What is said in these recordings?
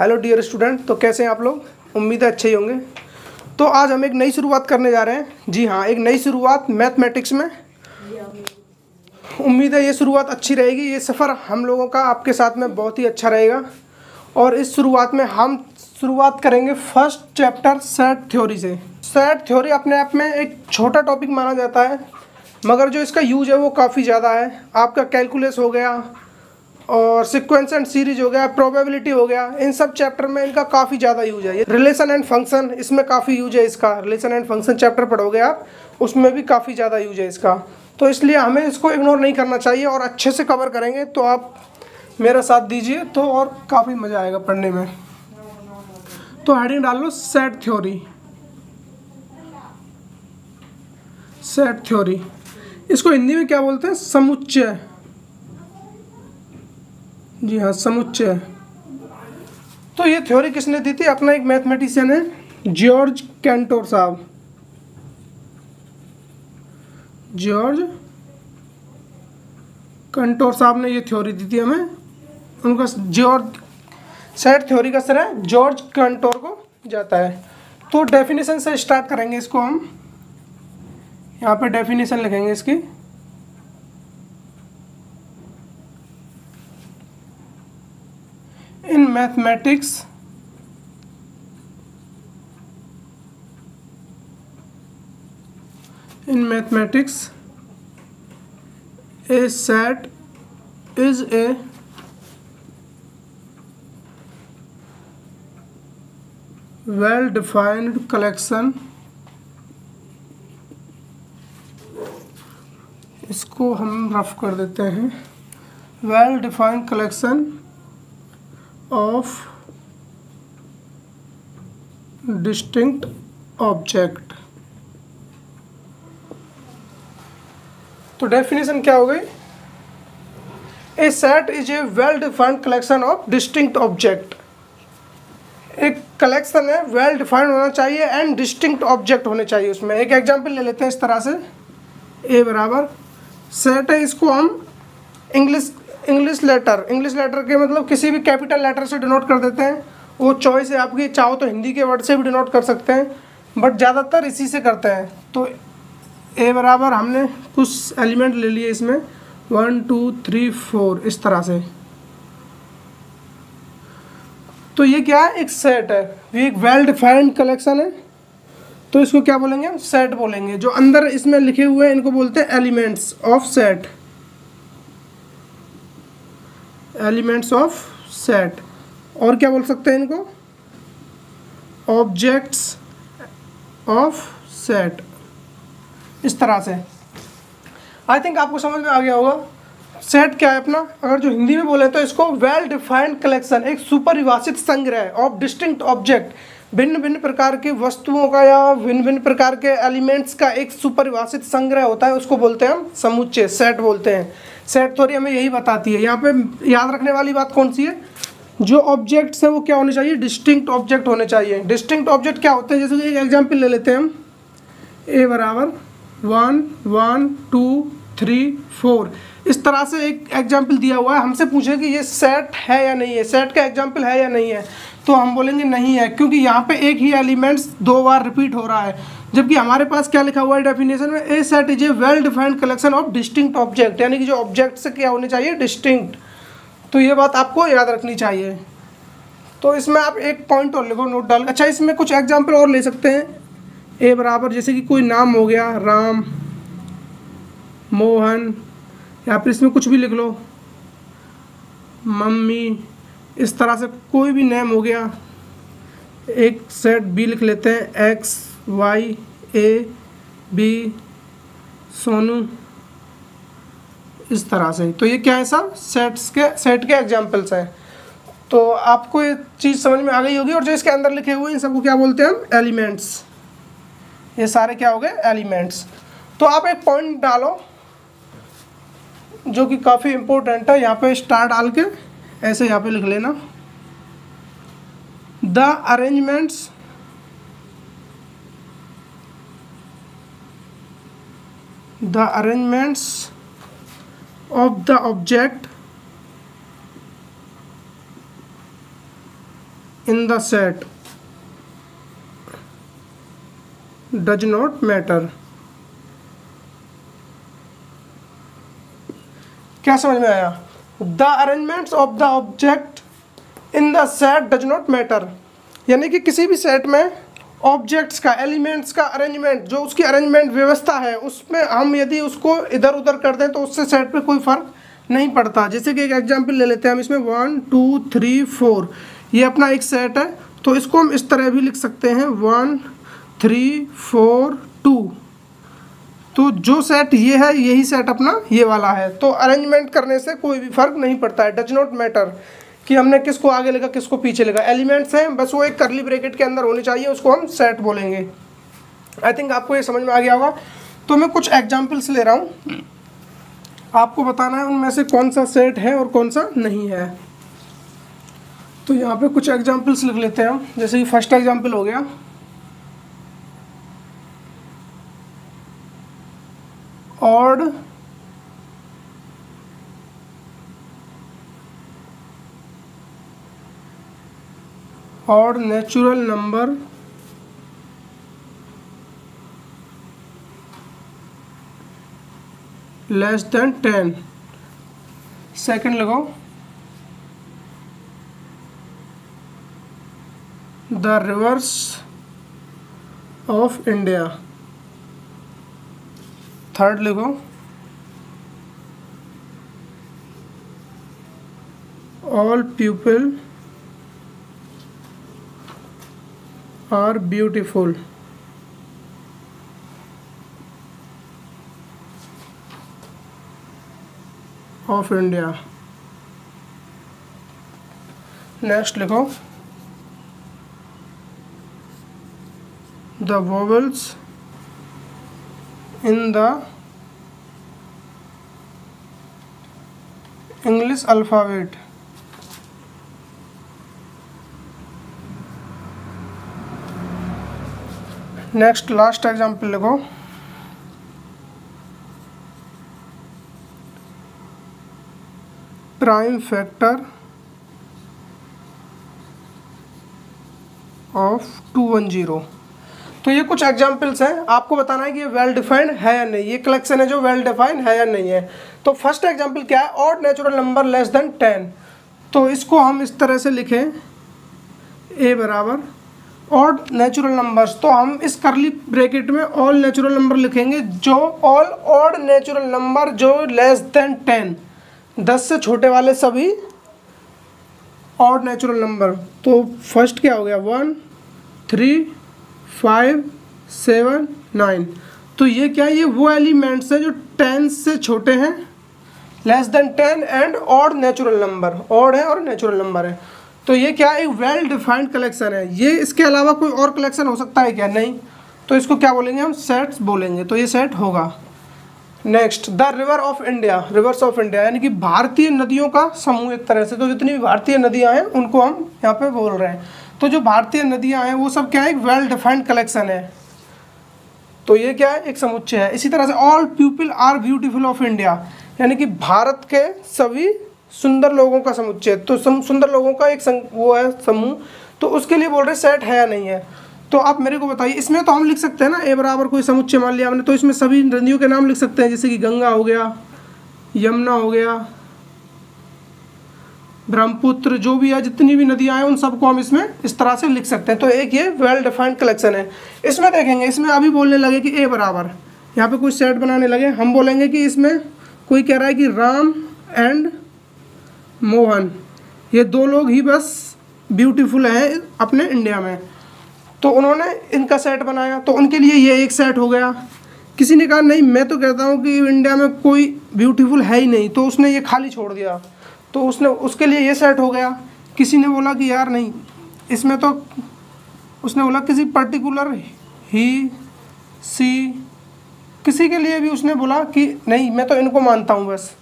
Hello dear student, तो कैसे हैं आप लोग। उम्मीद है अच्छे ही होंगे। तो आज हम एक नई शुरुआत करने जा रहे हैं। जी हाँ, एक नई शुरुआत मैथमेटिक्स में। उम्मीद है ये शुरुआत अच्छी रहेगी। ये सफ़र हम लोगों का आपके साथ में बहुत ही अच्छा रहेगा। और इस शुरुआत में हम शुरुआत करेंगे फर्स्ट चैप्टर सेट थ्योरी से। सेट थ्योरी अपने आप में एक छोटा टॉपिक माना जाता है, मगर जो इसका यूज है वो काफ़ी ज़्यादा है। आपका कैलकुलस हो गया और सीक्वेंस एंड सीरीज हो गया, प्रोबेबिलिटी हो गया, इन सब चैप्टर में इनका काफ़ी ज़्यादा यूज है। ये रिलेशन एंड फंक्शन, इसमें काफ़ी यूज है इसका। रिलेशन एंड फंक्शन चैप्टर पढ़ोगे आप, उसमें भी काफ़ी ज़्यादा यूज है इसका। तो इसलिए हमें इसको इग्नोर नहीं करना चाहिए और अच्छे से कवर करेंगे। तो आप मेरा साथ दीजिए तो और काफ़ी मज़ा आएगा पढ़ने में। तो हेडिंग डाल लो सेट थ्योरी। सेट थ्योरी, इसको हिंदी में क्या बोलते हैं? समुच्चय। जी हाँ, समुच्चय। तो ये थ्योरी किसने दी थी? अपना एक मैथमेटिशियन है, जॉर्ज कैंटोर साहब। जॉर्ज कैंटोर साहब ने ये थ्योरी दी थी हमें। उनका जॉर्ज सेट थ्योरी का श्रेय जॉर्ज कैंटोर को जाता है। तो डेफिनेशन से स्टार्ट करेंगे इसको हम। यहाँ पे डेफिनेशन लिखेंगे इसकी। In mathematics, a set is a well-defined collection. इसको हम रफ कर देते हैं। well-defined collection of distinct object। तो डेफिनेशन क्या हो गई? A set is a well defined collection of distinct object. एक कलेक्शन है, वेल डिफाइंड होना चाहिए एंड डिस्टिंक्ट ऑब्जेक्ट होने चाहिए उसमें। एक एग्जांपल ले लेते हैं इस तरह से। ए बराबर सेट है, इसको हम इंग्लिश लेटर के मतलब किसी भी कैपिटल लेटर से डिनोट कर देते हैं। वो चॉइस है आपकी, चाहो तो हिंदी के वर्ड से भी डिनोट कर सकते हैं, बट ज़्यादातर इसी से करते हैं। तो ए बराबर हमने कुछ एलिमेंट ले लिए इसमें 1 2 3 4 इस तरह से। तो ये क्या है? एक सेट है, ये एक वेल डिफाइंड कलेक्शन है। तो इसको क्या बोलेंगे? हम सेट बोलेंगे। जो अंदर इसमें लिखे हुए हैं इनको बोलते हैं elements of set. Elements of set. और क्या बोल सकते हैं इनको? Objects of set. इस तरह से आई थिंक आपको समझ में आ गया होगा सेट क्या है अपना। अगर जो हिंदी में बोले तो इसको वेल डिफाइंड कलेक्शन, एक सुपरिभाषित संग्रह ऑफ डिस्टिंक्ट ऑब्जेक्ट, भिन्न भिन्न प्रकार की वस्तुओं का या भिन्न भिन्न प्रकार के एलिमेंट्स का एक सुपरिभाषित संग्रह होता है, उसको बोलते हैं हम समुच्चय, सेट बोलते हैं। सेट थ्योरी हमें यही बताती है। यहाँ पे याद रखने वाली बात कौन सी है? जो ऑब्जेक्ट्स है वो क्या होने चाहिए? डिस्टिंक्ट ऑब्जेक्ट होने चाहिए। डिस्टिंक्ट ऑब्जेक्ट क्या होते हैं? जैसे एक एग्जाम्पल ले लेते हैं हम। ए बराबर 1 1 2 3 4 इस तरह से एक एग्जाम्पल दिया हुआ है। हमसे पूछे कि ये सेट है या नहीं है, सेट का एग्जाम्पल है या नहीं है, तो हम बोलेंगे नहीं है, क्योंकि यहाँ पे एक ही एलिमेंट्स 2 बार रिपीट हो रहा है। जबकि हमारे पास क्या लिखा हुआ है डेफिनेशन में? A set is a well defined collection of distinct object, यानी कि जो ऑब्जेक्ट से क्या होने चाहिए? डिस्टिंक्ट। तो ये बात आपको याद रखनी चाहिए। तो इसमें आप एक पॉइंट और लिखो नोट डाल। अच्छा, इसमें कुछ एग्जाम्पल और ले सकते हैं। ए बराबर जैसे कि कोई नाम हो गया, राम, मोहन, या फिर इसमें कुछ भी लिख लो, मम्मी, इस तरह से कोई भी नेम हो गया। एक सेट बी लिख लेते हैं, x y a b, Sonu, इस तरह से। तो ये क्या है? सब सेट के एग्जाम्पल्स हैं। तो आपको ये चीज़ समझ में आ गई होगी। और जो इसके अंदर लिखे हुए हैं इन सबको क्या बोलते हैं हम? एलिमेंट्स। ये सारे क्या हो गए? एलिमेंट्स। तो आप एक पॉइंट डालो जो कि काफ़ी इम्पोर्टेंट है। यहाँ पे स्टार डाल के ऐसे यहाँ पे लिख लेना, the arrangements of the object in the set does not matter. क्या समझ में आया? The arrangements of the object in the set does not matter, यानी कि किसी भी सेट में ऑब्जेक्ट्स का, एलिमेंट्स का अरेंजमेंट, जो उसकी अरेंजमेंट व्यवस्था है, उसमें हम यदि उसको इधर उधर कर दें तो उससे सेट पे कोई फ़र्क नहीं पड़ता। जैसे कि एक एग्जांपल ले लेते हैं हम, इसमें 1 2 3 4 ये अपना एक सेट है, तो इसको हम इस तरह भी लिख सकते हैं 1 3 4 2। तो जो सेट ये है यही सेट अपना ये वाला है। तो अरेंजमेंट करने से कोई भी फ़र्क नहीं पड़ता है, डज नॉट मैटर कि हमने किसको आगे लिखा किसको पीछे लिखा। एलिमेंट्स हैं, बस वो एक करली ब्रैकेट के अंदर होनी चाहिए, उसको हम सेट बोलेंगे। आई थिंक आपको ये समझ में आ गया होगा। तो मैं कुछ एग्जांपल्स ले रहा हूँ, आपको बताना है उनमें से कौन सा सेट है और कौन सा नहीं है। तो यहाँ पे कुछ एग्जांपल्स लिख लेते हैं हम। जैसे कि फर्स्ट एग्जांपल हो गया odd natural number less than 10। Second लगाओ the rivers of India. Third लिखो all people are beautiful. Of India. Next लिखो the vowels in the English alphabet next last example लिखो प्राइम फैक्टर ऑफ 210। तो ये कुछ examples हैं, आपको बताना है कि ये वेल डिफाइंड है या नहीं, ये कलेक्शन है जो वेल डिफाइंड है या नहीं है। तो फर्स्ट एग्जाम्पल क्या है, odd natural number less than 10। तो इसको हम इस तरह से लिखें ए बराबर ऑड नेचुरल नंबर्स, तो हम इस करली ब्रैकेट में ऑल नेचुरल नंबर लिखेंगे, जो ऑल ऑड नेचुरल नंबर जो लेस देन 10, 10 से छोटे वाले सभी ऑड नेचुरल नंबर। तो फर्स्ट क्या हो गया 1 3 5 7 9। तो ये क्या है, ये वो एलिमेंट्स हैं जो 10 से छोटे हैं, less than 10 and odd natural number, odd है और नेचुरल नंबर है। तो ये क्या एक वेल डिफाइंड कलेक्शन है। ये इसके अलावा कोई और कलेक्शन हो सकता है क्या? नहीं। तो इसको क्या बोलेंगे हम? सेट्स बोलेंगे। तो ये सेट होगा। Next the river of India, reverse of India यानी कि भारतीय नदियों का समूह एक तरह से। तो जितनी भी भारतीय नदियाँ हैं उनको हम यहाँ पे बोल रहे हैं। तो जो भारतीय नदियाँ हैं वो सब क्या है, एक वेल डिफाइंड कलेक्शन है। तो ये क्या है, एक समुच्चय है। इसी तरह से all people are beautiful of India यानी कि भारत के सभी सुंदर लोगों का समुच्चय। तो सुंदर लोगों का एक वो है समूह। तो उसके लिए बोल रहे सेट है या नहीं है। तो आप मेरे को बताइए, इसमें तो हम लिख सकते हैं ना ए बराबर कोई समुच्चय मान लिया हमने, तो इसमें सभी नदियों के नाम लिख सकते हैं, जैसे कि गंगा हो गया, यमुना हो गया, ब्रह्मपुत्र, जो भी है जितनी भी नदियां हैं उन सबको हम इसमें इस तरह से लिख सकते हैं। तो एक ये वेल डिफाइंड कलेक्शन है। इसमें देखेंगे, इसमें अभी बोलने लगे कि ए बराबर, यहाँ पे कोई सेट बनाने लगे, हम बोलेंगे कि इसमें कोई कह रहा है कि राम एंड मोहन, ये दो लोग ही बस ब्यूटीफुल हैं अपने इंडिया में। तो उन्होंने इनका सेट बनाया, तो उनके लिए ये एक सेट हो गया। किसी ने कहा नहीं, मैं तो कहता हूँ कि इंडिया में कोई ब्यूटीफुल है ही नहीं, तो उसने ये खाली छोड़ दिया, तो उसके लिए ये सेट हो गया। किसी ने बोला कि यार नहीं, इसमें तो उसने बोला किसी पर्टिकुलर ही सी, किसी के लिए भी उसने बोला कि नहीं मैं तो इनको मानता हूँ बस।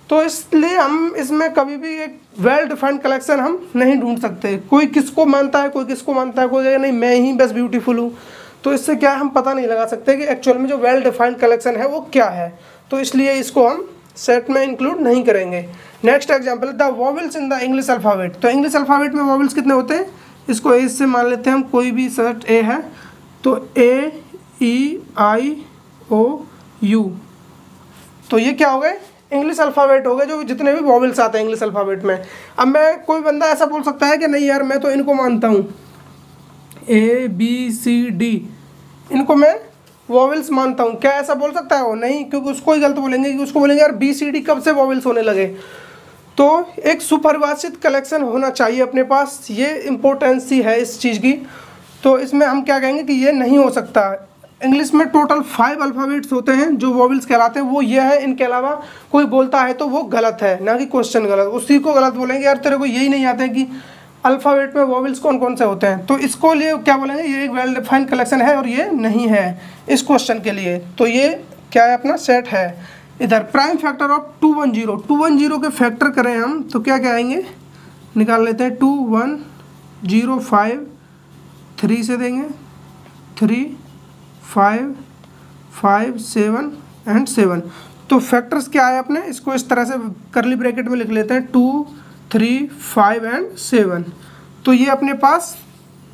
तो इसलिए हम इसमें कभी भी एक वेल डिफाइंड कलेक्शन हम नहीं ढूंढ सकते। कोई किसको मानता है, कोई किसको मानता है, कोई कहेगा नहीं मैं ही बस ब्यूटीफुल हूँ। तो इससे क्या है, हम पता नहीं लगा सकते कि एक्चुअल में जो वेल डिफाइंड कलेक्शन है वो क्या है। तो इसलिए इसको हम सेट में इंक्लूड नहीं करेंगे। Next example the vowels in the English alphabet. तो इंग्लिश अल्फ़ाबेट में वोवेल्स कितने होते हैं? इसको ए से मान लेते हैं हम, कोई भी सेट ए है तो AEIOU, तो ये क्या हो गए, इंग्लिश अल्फ़ाबेट हो गए, जो जितने भी वॉवेल्स आते हैं इंग्लिश अल्फ़ाबेट में। अब मैं, कोई बंदा ऐसा बोल सकता है कि नहीं यार मैं तो इनको मानता हूँ, ABCD इनको मैं वॉवेल्स मानता हूँ, क्या ऐसा बोल सकता है वो? नहीं, क्योंकि उसको ही गलत बोलेंगे, कि उसको बोलेंगे यार BCD कब से वॉवेल्स होने लगे। तो एक सुपरिभाषित कलेक्शन होना चाहिए अपने पास, ये इम्पोर्टेंसी है इस चीज़ की। तो इसमें हम क्या कहेंगे कि ये नहीं हो सकता। इंग्लिश में टोटल 5 अल्फ़ाबेट्स होते हैं जो वॉवेल्स कहलाते हैं, वो ये है, इनके अलावा कोई बोलता है तो वो गलत है, ना कि क्वेश्चन गलत, उसी को गलत बोलेंगे यार तेरे को यही नहीं आता है कि अल्फ़ाबेट में वॉवेल्स कौन कौन से होते हैं, तो इसको लिए क्या बोलेंगे, ये एक वेल डिफाइंड कलेक्शन है और ये नहीं है इस क्वेश्चन के लिए। तो ये क्या है, अपना सेट है। इधर प्राइम फैक्टर ऑफ 210 के फैक्टर करें हम तो क्या कहेंगे, निकाल लेते हैं। 2105 3 से देंगे, 3 5 5 7 एंड 7। तो फैक्टर्स क्या है अपने, इसको इस तरह से करली ब्रैकेट में लिख लेते हैं, 2 3 5 एंड 7। तो ये अपने पास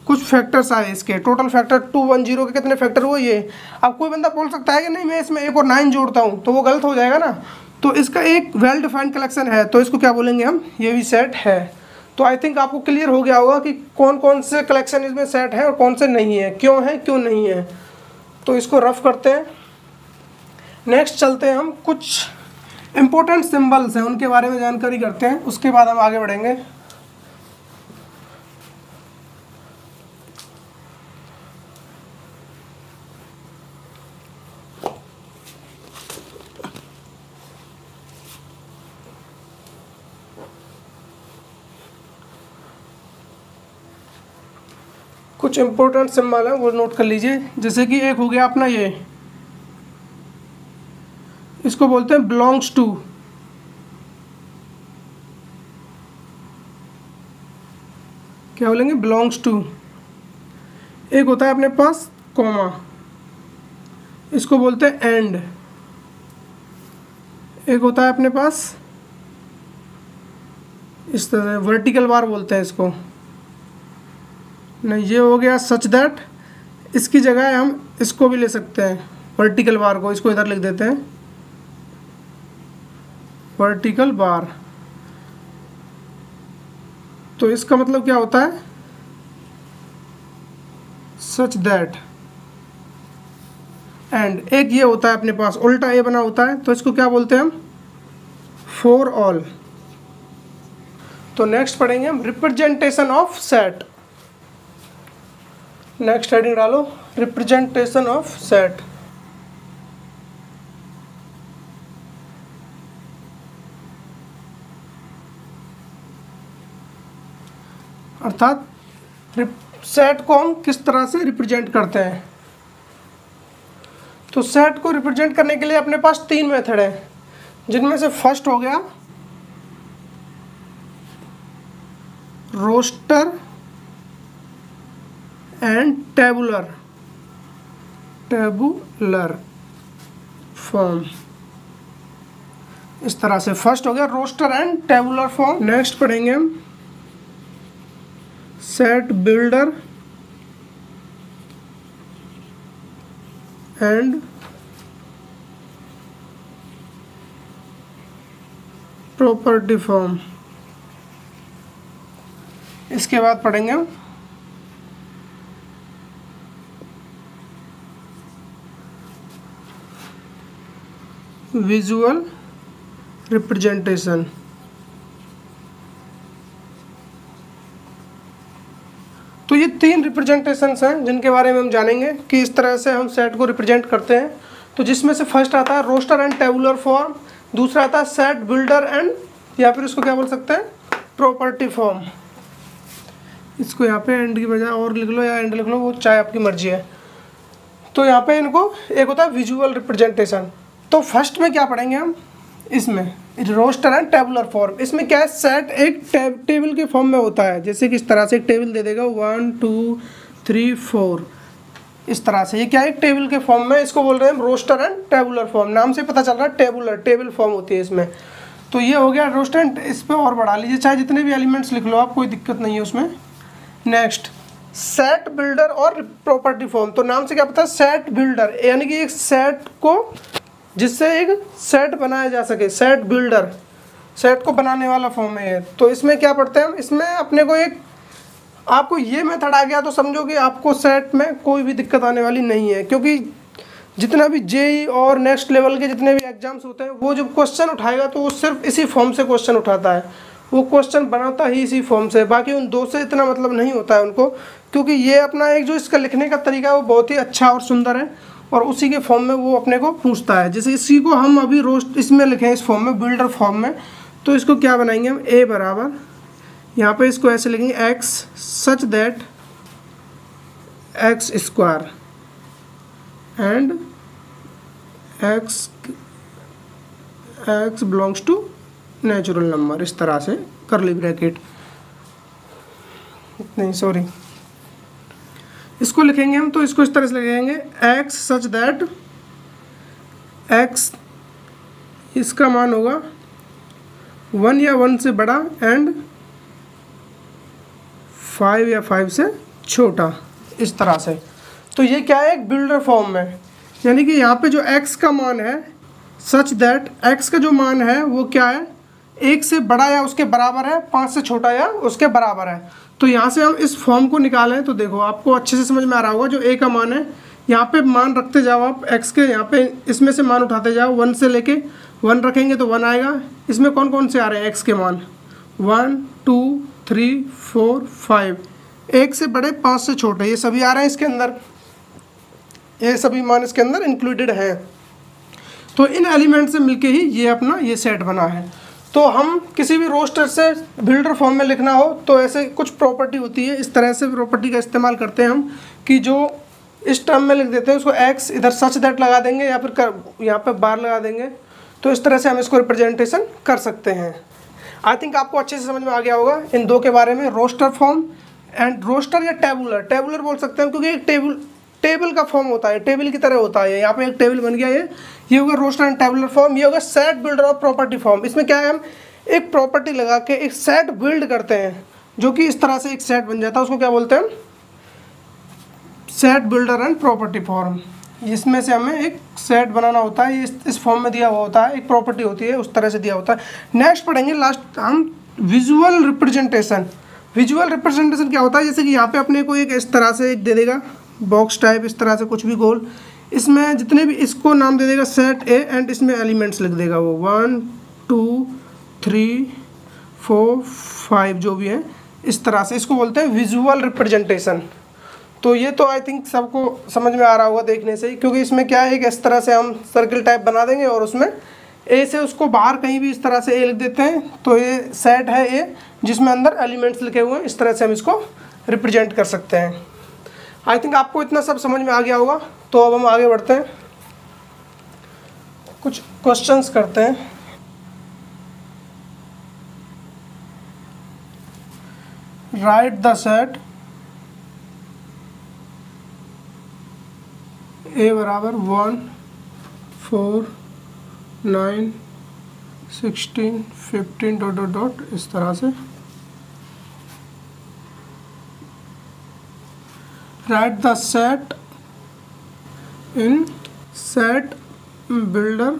कुछ फैक्टर्स आए इसके, टोटल फैक्टर 210 के कितने फैक्टर हुए ये। अब कोई बंदा बोल सकता है कि नहीं मैं इसमें 1 और 9 जोड़ता हूँ, तो वो गलत हो जाएगा ना। तो इसका एक वेल डिफाइंड कलेक्शन है, तो इसको क्या बोलेंगे हम, ये भी सेट है। तो आई थिंक आपको क्लियर हो गया होगा कि कौन कौन से कलेक्शन इसमें सेट है और कौन से नहीं है, क्यों नहीं है। तो इसको रफ करते हैं। नेक्स्ट चलते हैं हम, कुछ इम्पोर्टेंट सिंबल्स हैं उनके बारे में जानकारी करते हैं, उसके बाद हम आगे बढ़ेंगे। कुछ इम्पोर्टेंट सिंबल है वो नोट कर लीजिए। जैसे कि एक हो गया अपना ये, इसको बोलते हैं बिलोंग्स टू, क्या बोलेंगे, बिलोंग्स टू। एक होता है अपने पास कॉमा, इसको बोलते हैं एंड। एक होता है अपने पास इस तरह वर्टिकल बार बोलते हैं इसको, नहीं ये हो गया सच दैट। इसकी जगह हम इसको भी ले सकते हैं, वर्टिकल बार को, इसको इधर लिख देते हैं वर्टिकल बार। तो इसका मतलब क्या होता है, सच दैट। एंड एक ये होता है अपने पास उल्टा ए बना होता है, तो इसको क्या बोलते हैं हम, फॉर ऑल। तो नेक्स्ट पढ़ेंगे हम representation of set. Next heading डालो, रिप्रेजेंटेशन ऑफ सेट। अर्थात सेट को हम किस तरह से रिप्रेजेंट करते हैं। तो सेट को रिप्रेजेंट करने के लिए अपने पास 3 मेथड है, जिनमें से फर्स्ट हो गया रोस्टर एंड टेबुलर फॉर्म। इस तरह से फर्स्ट हो गया roster and tabular form. Next पढ़ेंगे हम set builder and property form. इसके बाद पढ़ेंगे हम विजुअल रिप्रेजेंटेशन। तो ये 3 रिप्रेजेंटेशंस हैं जिनके बारे में हम जानेंगे कि इस तरह से हम सेट को रिप्रेजेंट करते हैं। तो जिसमें से फर्स्ट आता है रोस्टर एंड टेबुलर फॉर्म, दूसरा आता है सेट बिल्डर एंड, या फिर इसको क्या बोल सकते हैं, प्रॉपर्टी फॉर्म। इसको यहाँ पे एंड की बजाय और लिख लो या एंड लिख लो, वो चाहे आपकी मर्जी है। तो यहाँ पे इनको एक होता है विजुअल रिप्रेजेंटेशन। तो फर्स्ट में क्या पढ़ेंगे हम, इसमें रोस्टर एंड टेबुलर फॉर्म। इसमें क्या है, सेट एक टेबल के फॉर्म में होता है, जैसे कि इस तरह से एक टेबल दे देगा 1 2 3 4 इस तरह से। ये क्या है, एक टेबल के फॉर्म में, इसको बोल रहे हैं रोस्टर एंड टेबुलर फॉर्म। नाम से पता चल रहा है टेबुलर, टेबल फॉर्म होती है इसमें। तो ये हो गया रोस्टर एंड, इस पर और बढ़ा लीजिए, चाहे जितने भी एलिमेंट्स लिख लो आप, कोई दिक्कत नहीं है उसमें। नेक्स्ट सेट बिल्डर और प्रॉपर्टी फॉर्म। तो नाम से क्या पता है, सेट बिल्डर यानी कि एक सेट को जिससे एक सेट बनाया जा सके, सेट बिल्डर सेट को बनाने वाला फॉर्म है। तो इसमें क्या पढ़ते हैं हम, इसमें अपने को एक आपको ये मेथड आ गया तो समझो कि आपको सेट में कोई भी दिक्कत आने वाली नहीं है, क्योंकि जितना भी जेई और नेक्स्ट लेवल के जितने भी एग्जाम्स होते हैं वो जब क्वेश्चन उठाएगा तो वो सिर्फ इसी फॉर्म से क्वेश्चन उठाता है, वो क्वेश्चन बनाता ही इसी फॉर्म से, बाकी उन दो से इतना मतलब नहीं होता है उनको, क्योंकि ये अपना एक जो इसका लिखने का तरीका है वो बहुत ही अच्छा और सुंदर है और उसी के फॉर्म में वो अपने को पूछता है। जैसे इसी को हम अभी रोस्ट इसमें लिखें, इस फॉर्म में बिल्डर फॉर्म में, तो इसको क्या बनाएंगे हम, ए बराबर यहाँ पे इसको ऐसे लिखेंगे x such that x square and x belongs to natural number, इस तरह से करली ब्रैकेट नहीं सॉरी इसको लिखेंगे हम, तो इसको इस तरह से लिखेंगे एक्स सच दैट एक्स इसका मान होगा 1 या 1 से बड़ा एंड 5 या 5 से छोटा, इस तरह से। तो ये क्या है, एक बिल्डर फॉर्म में, यानी कि यहाँ पे जो x का मान है सच दैट x का जो मान है वो क्या है, 1 से बड़ा या उसके बराबर है, 5 से छोटा या उसके बराबर है। तो यहाँ से हम इस फॉर्म को निकालें तो देखो आपको अच्छे से समझ में आ रहा होगा, जो a का मान है यहाँ पे मान रखते जाओ आप x के, यहाँ पे इसमें से मान उठाते जाओ, 1 से लेके 1 रखेंगे तो 1 आएगा। इसमें कौन कौन से आ रहे हैं x के मान, 1 2 3 4 5, 1 से बड़े 5 से छोटे, ये सभी आ रहे हैं इसके अंदर, ये सभी मान इसके अंदर इंक्लूडेड हैं। तो इन एलिमेंट से मिलके ही ये अपना ये सेट बना है। तो हम किसी भी रोस्टर से बिल्डर फॉर्म में लिखना हो तो ऐसे कुछ प्रॉपर्टी होती है, इस तरह से प्रॉपर्टी का इस्तेमाल करते हैं हम कि जो इस टर्म में लिख देते हैं उसको एक्स इधर सच दैट लगा देंगे या फिर यहाँ पे बार लगा देंगे, तो इस तरह से हम इसको रिप्रेजेंटेशन कर सकते हैं। आई थिंक आपको अच्छे से समझ में आ गया होगा इन दो के बारे में, रोस्टर फॉर्म एंड रोस्टर या टेबुलर, टेबुलर बोल सकते हैं क्योंकि एक टेबल का फॉर्म होता है, टेबल की तरह होता है, यहाँ पे एक टेबल बन गया, ये होगा रोस्टर एंड टेबुलर फॉर्म। ये होगा सेट बिल्डर और प्रॉपर्टी फॉर्म। इसमें क्या है, हम एक प्रॉपर्टी लगा के एक सेट बिल्ड करते हैं जो कि इस तरह से एक सेट बन जाता है, उसको क्या बोलते हैं, set builder and property form. इसमें से हमें एक सेट बनाना होता है, ये इस फॉर्म में दिया हुआ होता है, एक प्रॉपर्टी होती है उस तरह से दिया होता है। नेक्स्ट पढ़ेंगे लास्ट हम विजुअल रिप्रेजेंटेशन। विजुअल रिप्रेजेंटेशन क्या होता है, जैसे कि यहाँ पे अपने को एक इस तरह से एक दे देगा बॉक्स टाइप, इस तरह से कुछ भी गोल, इसमें जितने भी इसको नाम दे देगा सेट ए एंड इसमें एलिमेंट्स लिख देगा वो 1 2 3 4 5 जो भी है, इस तरह से इसको बोलते हैं विजुअल रिप्रेजेंटेशन। तो ये तो आई थिंक सबको समझ में आ रहा होगा देखने से ही, क्योंकि इसमें क्या है कि इस तरह से हम सर्किल टाइप बना देंगे और उसमें ए से उसको बाहर कहीं भी इस तरह से ए लिख देते हैं, तो ये सेट है ए जिसमें अंदर एलिमेंट्स लिखे हुए हैं, इस तरह से हम इसको रिप्रेजेंट कर सकते हैं। आई थिंक आपको इतना सब समझ में आ गया होगा। तो अब हम आगे बढ़ते हैं, कुछ क्वेश्चंस करते हैं। राइट द सेट ए बराबर 1 4 9 16 15 डॉट डॉट डॉट, इस तरह से right the set in set builder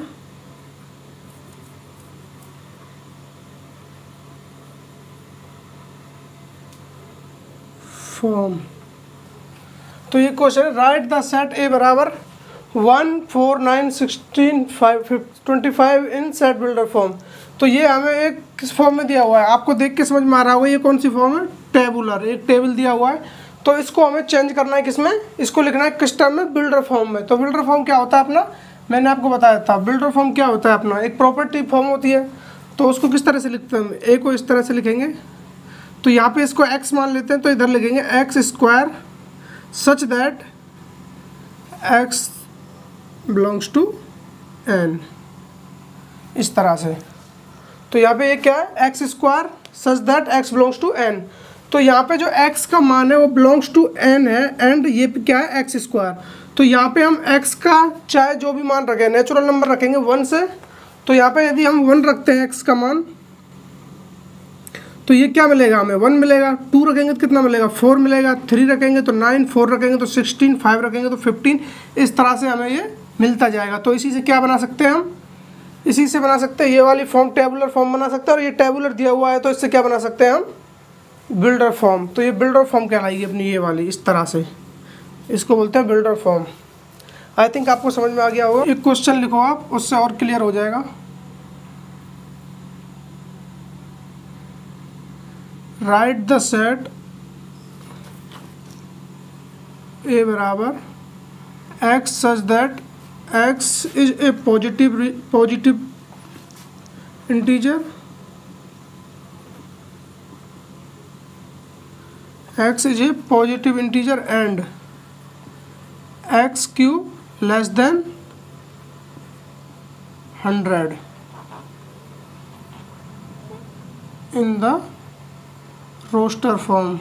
form. तो ये क्वेश्चन है, राइट द सेट ए बराबर 1 4 9 16 25 इन सेट बिल्डर फॉर्म। तो ये हमें एक किस फॉर्म में दिया हुआ है, आपको देख के समझ में आ रहा होगा ये कौन सी फॉर्म है, टेबुलर, एक टेबल दिया हुआ है। तो इसको हमें चेंज करना है किसमें, इसको लिखना है किस टर्म में, बिल्डर फॉर्म में। तो बिल्डर फॉर्म क्या होता है अपना, मैंने आपको बताया था बिल्डर फॉर्म क्या होता है अपना, एक प्रॉपर्टी फॉर्म होती है। तो उसको किस तरह से लिखते हैं, ए को इस तरह से लिखेंगे, तो यहाँ पे इसको एक्स मान लेते हैं, तो इधर लिखेंगे x square such that x belongs to n, इस तरह से। तो यहाँ पे ये क्या है, x square such that x belongs to n. तो यहाँ पे जो x का मान है वो बिलोंग्स टू n है एंड ये क्या है एक्स स्क्वायर। तो यहाँ पे हम x का चाहे जो भी मान रखें, नेचुरल नंबर रखेंगे 1 से, तो यहाँ पे यदि हम 1 रखते हैं x का मान, तो ये क्या मिलेगा हमें 1 मिलेगा, 2 रखेंगे तो कितना मिलेगा 4 मिलेगा, 3 रखेंगे तो 9, 4 रखेंगे तो 16, 5 रखेंगे तो 15, इस तरह से हमें ये मिलता जाएगा। तो इसी से क्या बना सकते हैं हम, इसी से बना सकते हैं ये वाली फॉर्म, टेबुलर फॉर्म बना सकते हैं। और ये टेबुलर दिया हुआ है तो इससे क्या बना सकते हैं हम, बिल्डर फॉर्म। तो ये बिल्डर फॉर्म कहलाएगी अपनी ये वाली, इस तरह से इसको बोलते हैं बिल्डर फॉर्म। आई थिंक आपको समझ में आ गया होगा। एक क्वेश्चन लिखो आप, उससे और क्लियर हो जाएगा। राइट द सेट ए बराबर x such that x is a positive integer, x is a positive integer and x cube less than 100 in the roster form।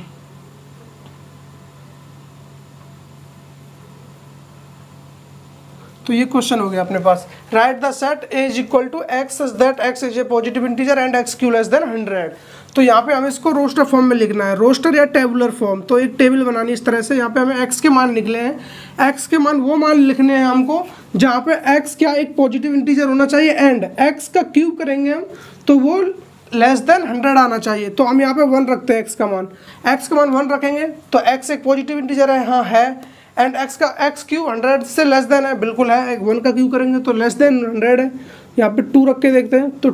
तो ये क्वेश्चन हो गया अपने पास। Write the set A is equal to x such that x is a positive integer and x cube less than 100। तो यहाँ पे हमें इसको रोस्टर फॉर्म में लिखना है, रोस्टर या टेबुलर फॉर्म। तो एक टेबल बनानी इस तरह से, यहाँ पे हमें एक्स के मान निकले हैं, एक्स के मान वो मान लिखने हैं हमको जहाँ पे एक्स क्या एक पॉजिटिव इंटीजर होना चाहिए एंड एक्स का क्यूब करेंगे हम तो वो लेस देन 100 आना चाहिए। तो हम यहाँ पे 1 रखते हैं, एक्स का मान 1 रखेंगे तो एक्स एक पॉजिटिव इंटीजर है, हाँ है, एंड एक्स का एक्स क्यू 100 से लेस देन है, बिल्कुल है, एक 1 का क्यू करेंगे तो लेस देन 100 है। यहाँ पे 2 रख के देखते हैं तो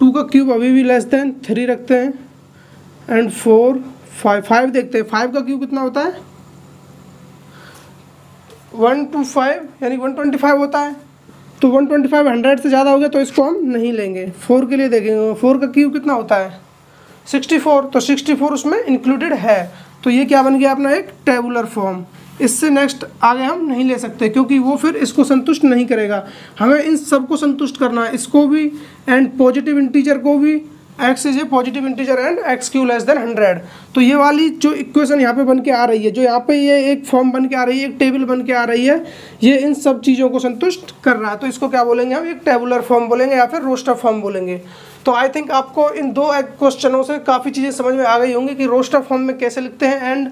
2 का क्यूब अभी भी लेस देन 3 रखते हैं, एंड 4 5 देखते हैं, 5 का क्यूब कितना होता है 125 यानी 125 होता है। तो 125 100 से ज़्यादा हो गया तो इसको हम नहीं लेंगे। 4 के लिए देखेंगे, 4 का क्यूब कितना होता है 64, तो 64 उसमें इंक्लूडेड है। तो ये क्या बन गया अपना एक टेबुलर फॉर्म। इससे नेक्स्ट आगे हम नहीं ले सकते क्योंकि वो फिर इसको संतुष्ट नहीं करेगा, हमें इन सबको संतुष्ट करना है, इसको भी एंड पॉजिटिव इंटीजर को भी, x is a positive integer and x cube less than 100। तो ये वाली जो इक्वेशन यहाँ पे बन के आ रही है, जो यहाँ पे ये एक फॉर्म बन के आ रही है, एक टेबल बन के आ रही है, ये इन सब चीज़ों को संतुष्ट कर रहा है। तो इसको क्या बोलेंगे हम, एक टेबुलर फॉर्म बोलेंगे या फिर रोस्टर फॉर्म बोलेंगे। तो आई थिंक आपको इन 2 क्वेश्चनों से काफ़ी चीज़ें समझ में आ गई होंगी कि रोस्टर फॉर्म में कैसे लिखते हैं एंड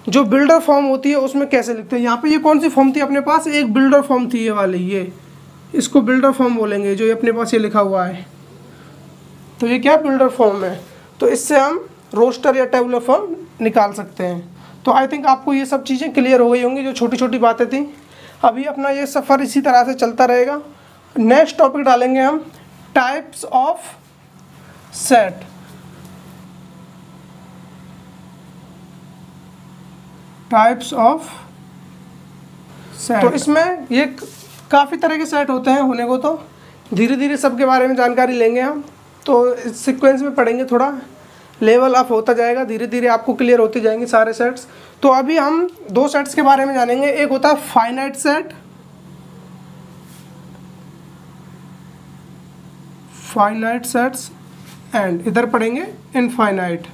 जो बिल्डर फॉर्म होती है उसमें कैसे लिखते हैं। यहाँ पे ये कौन सी फॉर्म थी अपने पास, एक बिल्डर फॉर्म थी ये वाली, ये इसको बिल्डर फॉर्म बोलेंगे जो ये अपने पास ये लिखा हुआ है। तो ये क्या बिल्डर फॉर्म है, तो इससे हम रोस्टर या टेबुलर फॉर्म निकाल सकते हैं। तो आई थिंक आपको ये सब चीज़ें क्लियर हो गई होंगी जो छोटी छोटी बातें थी। अभी अपना ये सफ़र इसी तरह से चलता रहेगा। नेक्स्ट टॉपिक डालेंगे हम types of set. Types of set, तो इसमें ये काफ़ी तरह के सेट होते हैं होने को, तो धीरे धीरे सबके बारे में जानकारी लेंगे हम। तो इस सीक्वेंस में पढ़ेंगे, थोड़ा लेवल अप होता जाएगा, धीरे धीरे आपको क्लियर होते जाएंगे सारे सेट्स। तो अभी हम 2 सेट्स के बारे में जानेंगे। एक होता है finite set, finite sets, and इधर पढ़ेंगे इनफाइनाइट,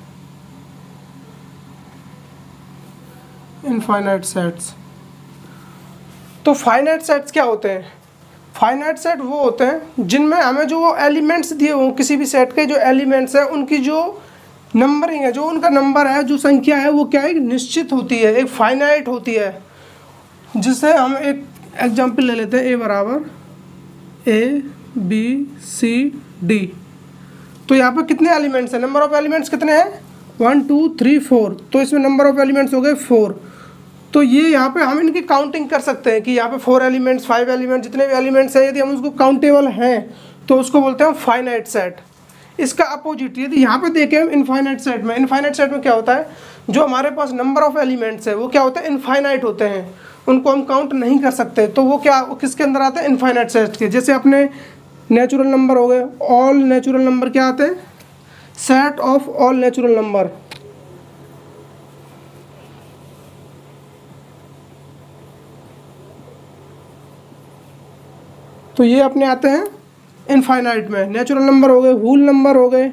इनफाइनाइट सेट्स। तो फाइनाइट सेट्स क्या होते हैं, फाइनाइट सेट वो होते हैं जिनमें हमें जो एलिमेंट्स दिए हों, किसी भी सेट के जो एलिमेंट्स हैं उनकी जो नंबरिंग है, जो उनका नंबर है, जो संख्या है, वो क्या है निश्चित होती है, एक फाइनाइट होती है। जिससे हम एक एग्जांपल ले लेते हैं, ए बराबर ABCD। तो यहाँ पर कितने एलिमेंट्स हैं, नंबर ऑफ एलिमेंट्स कितने हैं 1 2 3 4, तो इसमें नंबर ऑफ एलिमेंट्स हो गए 4। तो ये यहाँ पे हम इनकी काउंटिंग कर सकते हैं कि यहाँ पे 4 एलिमेंट्स 5 एलिमेंट्स जितने भी एलिमेंट्स हैं, यदि हम उसको काउंटेबल हैं तो उसको बोलते हैं फाइनाइट सेट। इसका अपोजिट यदि यहाँ पे देखें हम इनफाइनाइट सेट में, इनफाइनाइट सेट में क्या होता है, जो हमारे पास नंबर ऑफ एलिमेंट्स है वो क्या होता है इनफाइनाइट होते हैं, उनको हम काउंट नहीं कर सकते। तो वो क्या, वो किसके अंदर आते हैं इनफाइनाइट सेट के। जैसे अपने नेचुरल नंबर हो गए, ऑल नेचुरल नंबर क्या आते हैं, set of all natural number. तो ये अपने आते हैं इनफाइनाइट में। नेचुरल नंबर हो गए, होल नंबर हो गए,